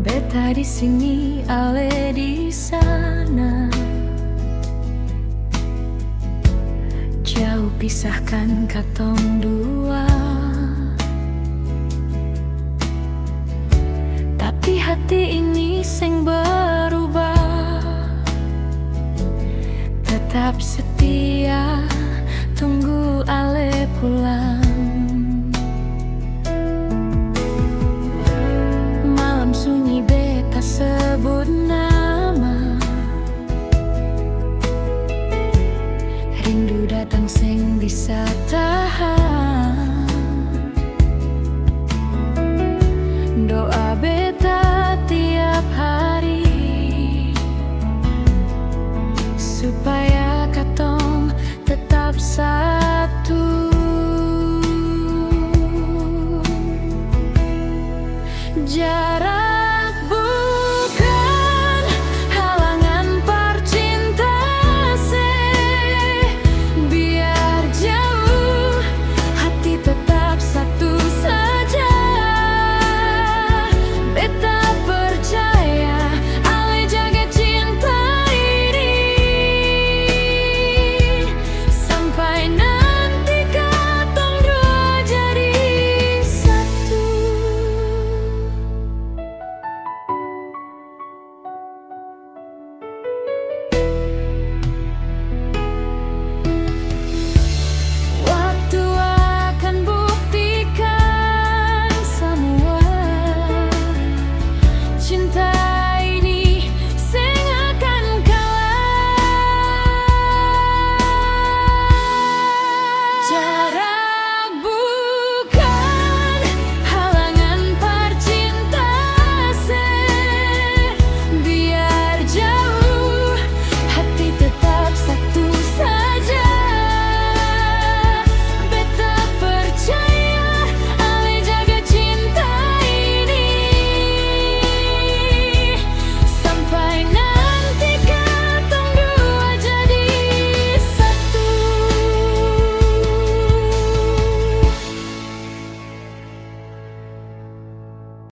Beta di sini, ale di sana. Jauh pisahkan katong dua, tapi hati ini seng berubah. Tetap setia, tunggu ale pulang. Malam sunyi beta sebut nama, rindu datang seng bisa tahan. Doa beta tiap hari supaya